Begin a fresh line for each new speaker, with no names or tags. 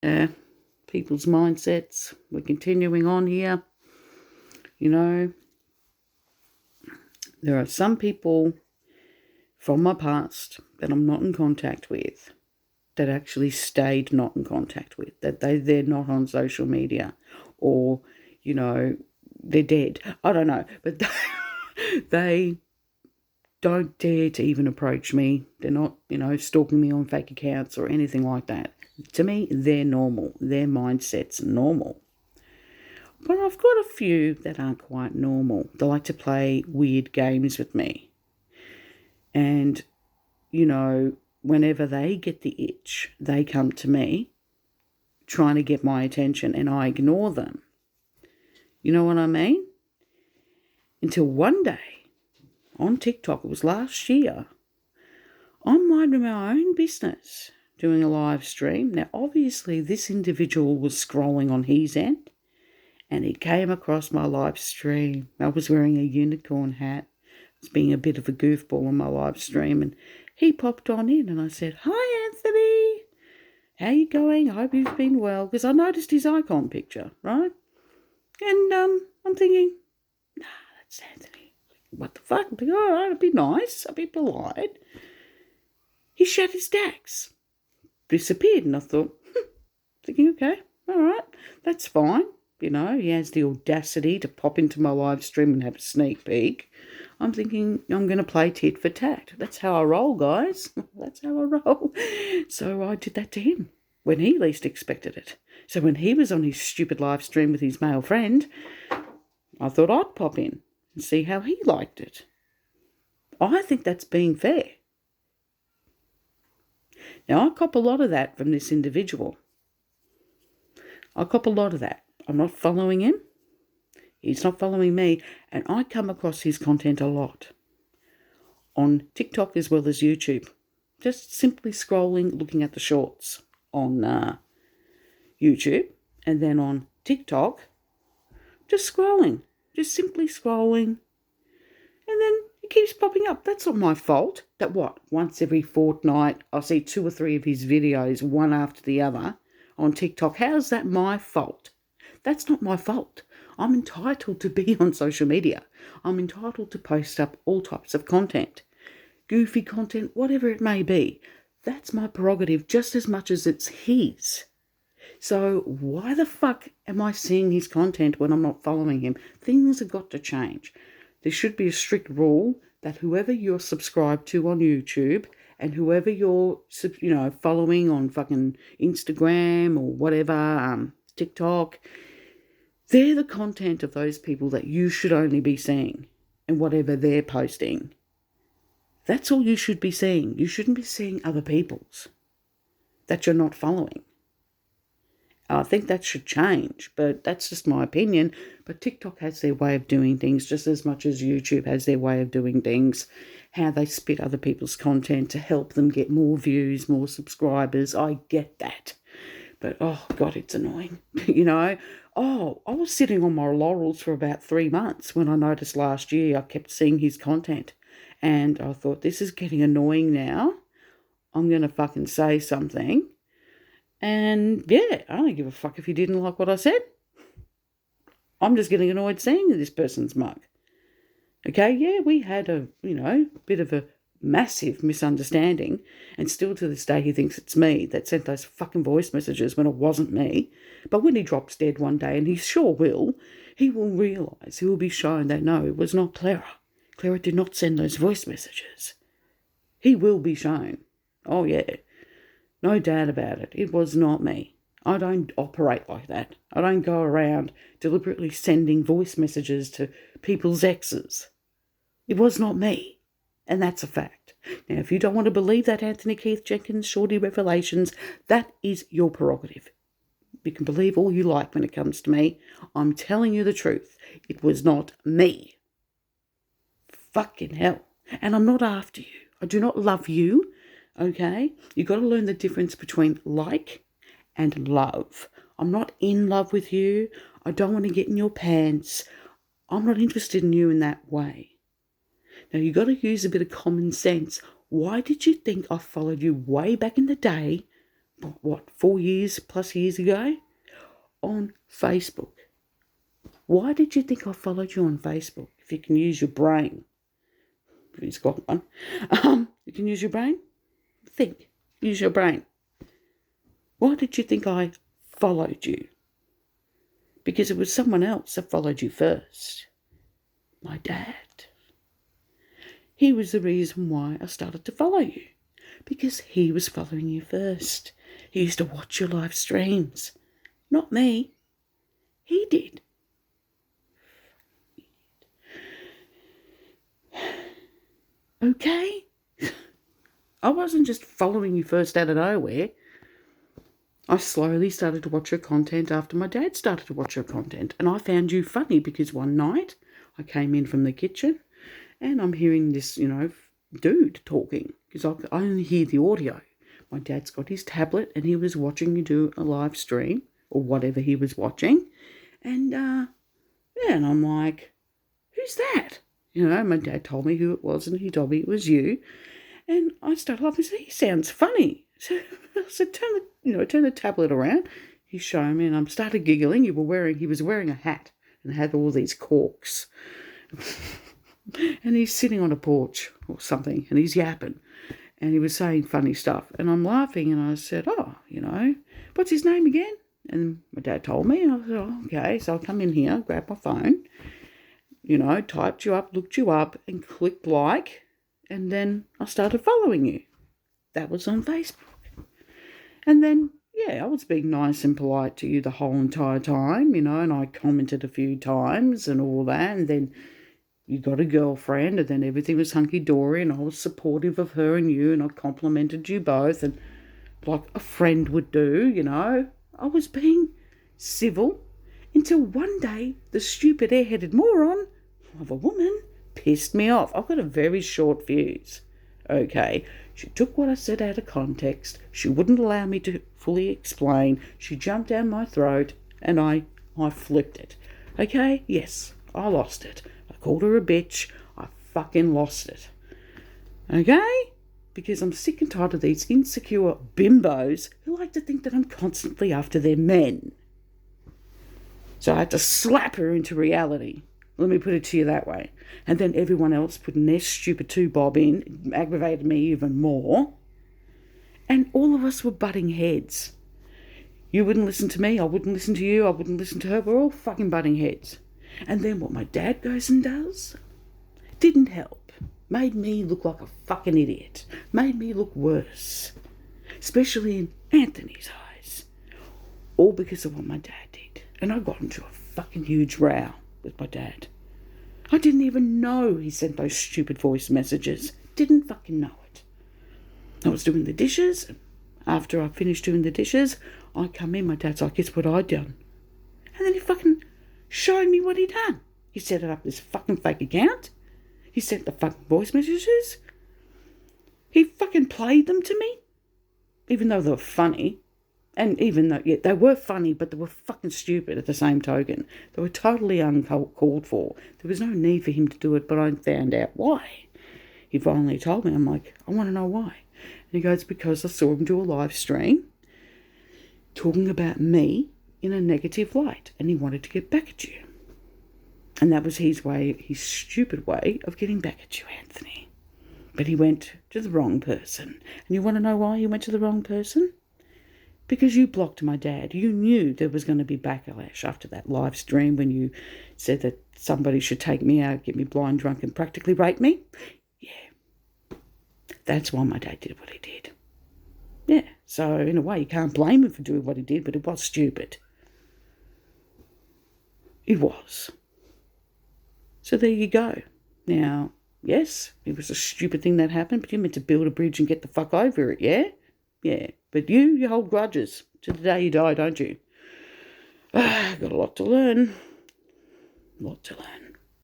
people's mindsets. We're continuing on here. You know, there are some people from my past that I'm not in contact with, that actually stayed not in contact with, that they're not on social media, or, they're dead. I don't know, but they don't dare to even approach me. They're not, stalking me on fake accounts or anything like that. To me, they're normal. Their mindset's normal. But I've got a few that aren't quite normal. They like to play weird games with me. And, whenever they get the itch, they come to me trying to get my attention, and I ignore them. You know what I mean? Until one day on TikTok, it was last year, I'm minding my own business, doing a live stream. Now, obviously, this individual was scrolling on his end, and he came across my live stream. I was wearing a unicorn hat. I was being a bit of a goofball on my live stream, and he popped on in, and I said, "Hi, Anthony. How you going? I hope you've been well." Because I noticed his icon picture, right? And I'm thinking, nah, that's Anthony. What the fuck? I'm thinking, all right, I'd be nice. I'd be polite. He shut his stacks, disappeared, and I thought, thinking, okay, all right, that's fine. He has the audacity to pop into my live stream and have a sneak peek. I'm thinking, I'm going to play tit for tat. That's how I roll, guys. That's how I roll. So I did that to him when he least expected it. So when he was on his stupid live stream with his male friend, I thought I'd pop in and see how he liked it. I think that's being fair. Now, I cop a lot of that from this individual. I cop a lot of that. I'm not following him. He's not following me. And I come across his content a lot on TikTok as well as YouTube. Just simply scrolling, looking at the shorts on YouTube, and then on TikTok, just scrolling, just simply scrolling. And then it keeps popping up. That's not my fault. That once every fortnight I see 2 or 3 of his videos, one after the other, on TikTok. How's that my fault? That's not my fault. I'm entitled to be on social media. I'm entitled to post up all types of content. Goofy content, whatever it may be. That's my prerogative just as much as it's his. So why the fuck am I seeing his content when I'm not following him? Things have got to change. There should be a strict rule that whoever you're subscribed to on YouTube and whoever you're, following on fucking Instagram or whatever, TikTok, they're the content of those people that you should only be seeing, and whatever they're posting. That's all you should be seeing. You shouldn't be seeing other people's that you're not following. I think that should change, but that's just my opinion. But TikTok has their way of doing things just as much as YouTube has their way of doing things. How they spit other people's content to help them get more views, more subscribers. I get that. But, oh, God, it's annoying. I was sitting on my laurels for about 3 months when I noticed last year I kept seeing his content. And I thought, this is getting annoying now. I'm going to fucking say something. And, yeah, I don't give a fuck if you didn't like what I said. I'm just getting annoyed seeing this person's mug. Okay, yeah, we had a, bit of a massive misunderstanding, and still to this day he thinks it's me that sent those fucking voice messages when it wasn't me. But when he drops dead one day, and he sure will, he will realise, he will be shown that no, it was not Clara. Clara did not send those voice messages. He will be shown. Oh, yeah. No doubt about it. It was not me. I don't operate like that. I don't go around deliberately sending voice messages to people's exes. It was not me. And that's a fact. Now, if you don't want to believe that Anthony Keith Jenkins Shorty Revelations, that is your prerogative. You can believe all you like when it comes to me. I'm telling you the truth. It was not me. Fucking hell. And I'm not after you. I do not love you. Okay? You got to learn the difference between like and love. I'm not in love with you. I don't want to get in your pants. I'm not interested in you in that way. Now, you got to use a bit of common sense. Why did you think I followed you way back in the day 4+ years ago on Facebook. Why did you think I followed you on Facebook? If you can use your brain. He's got one. You can use your brain? Think. Use your brain. Why did you think I followed you? Because it was someone else that followed you first. My dad. He was the reason why I started to follow you. Because he was following you first. He used to watch your live streams. Not me. He did. Okay? I wasn't just following you first out of nowhere. I slowly started to watch your content after my dad started to watch your content. And I found you funny because one night I came in from the kitchen and I'm hearing this, dude talking because I only hear the audio. My dad's got his tablet and he was watching you do a live stream or whatever he was watching. And, and I'm like, who's that? My dad told me who it was and he told me it was you. And I started laughing and said, he sounds funny. So I said, turn the tablet around. He showed me and I started giggling. He was wearing a hat and had all these corks. And he's sitting on a porch or something and he's yapping. And he was saying funny stuff. And I'm laughing and I said, what's his name again? And my dad told me. And I said, okay. So I come in here, grab my phone, typed you up, looked you up and clicked like. And then I started following you. That was on Facebook. And then, I was being nice and polite to you the whole entire time, and I commented a few times and all that. And then you got a girlfriend and then everything was hunky-dory and I was supportive of her and you and I complimented you both and like a friend would do, I was being civil until one day the stupid airheaded moron of a woman pissed me off. I've got a very short fuse. Okay, she took what I said out of context. She wouldn't allow me to fully explain. She jumped down my throat and I flipped it. Okay, yes, I lost it. I called her a bitch. I fucking lost it. Okay? Because I'm sick and tired of these insecure bimbos who like to think that I'm constantly after their men. So I had to slap her into reality. Let me put it to you that way. And then everyone else putting their stupid 2-bob in aggravated me even more. And all of us were butting heads. You wouldn't listen to me, I wouldn't listen to you, I wouldn't listen to her. We're all fucking butting heads. And then what my dad goes and does didn't help. Made me look like a fucking idiot. Made me look worse. Especially in Anthony's eyes. All because of what my dad did. And I got into a fucking huge row with my dad. I didn't even know he sent those stupid voice messages. Didn't fucking know it. I was doing the dishes. After I finished doing the dishes, I come in, my dad's like, guess what I'd done? And then he fucking showed me what he'd done. He set up this fucking fake account. He sent the fucking voice messages. He fucking played them to me. Even though they were funny. And even though, they were funny, but they were fucking stupid at the same token. They were totally uncalled for. There was no need for him to do it, but I found out why. He finally told me. I'm like, I want to know why. And he goes, because I saw him do a live stream talking about me in a negative light, and he wanted to get back at you. And that was his stupid way of getting back at you, Anthony. But he went to the wrong person. And you want to know why he went to the wrong person? Because you blocked my dad. You knew there was going to be backlash after that live stream when you said that somebody should take me out, get me blind drunk and practically rape me. Yeah. That's why my dad did what he did. Yeah. So in a way you can't blame him for doing what he did, but it was stupid. It was. So there you go. Now, yes, it was a stupid thing that happened, but you meant to build a bridge and get the fuck over it, yeah? Yeah. But you hold grudges to the day you die, don't you? Got a lot to learn. A lot to learn.